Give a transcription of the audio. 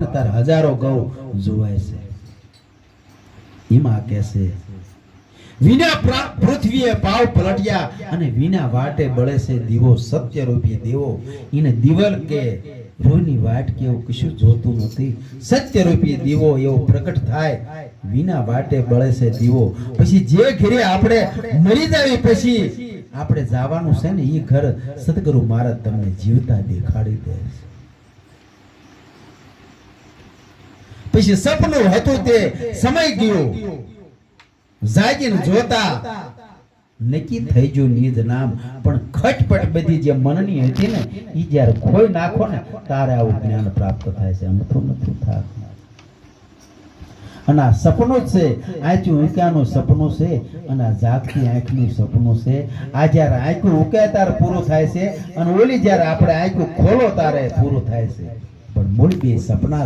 ને તાર હજારો ગૌ જોવાય છે. એમાં કહેશે વિના પૃથ્વીએ પાવ પલટ્યા અને વિના વાટે બળે છે દીવો સત્ય રૂપી દેવો. એને દિવલ કે રોની વાટ કે એવું કશું જોતું નથી. સત્ય રૂપી દીવો એવો પ્રગટ થાય. વિના વાટે બળે છે દીવો. પછી જે ઘરે આપણે મરી જાવી પછી આપણે જવાનું છે ને એ ઘર સદગુરુ મહારાજ તમને જીવતા દેખાડી દે. પછી સપનું હતું તે સમય ગયો જાગીને જોતા નક્કી થઈ ગયું નિજ નામ. પણ ખટપટ બધી જે મનની હતી ને એ જ્યારે ખોઈ નાખો ને તારે આવું જ્ઞાન પ્રાપ્ત થાય છે. અમથું નથી થતું. અને આ સપનું જ છે. આંચું ઉક્યાનું સપનું છે અને આ જાગતી આંખનું સપનું છે. આ જ્યારે આંખું ઉક્યા ત્યારે પૂરું થાય છે અને ઓલી જ્યારે આપણે આંખું ખોલો ત્યારે પૂરું થાય છે. પણ મૂળ બે સપના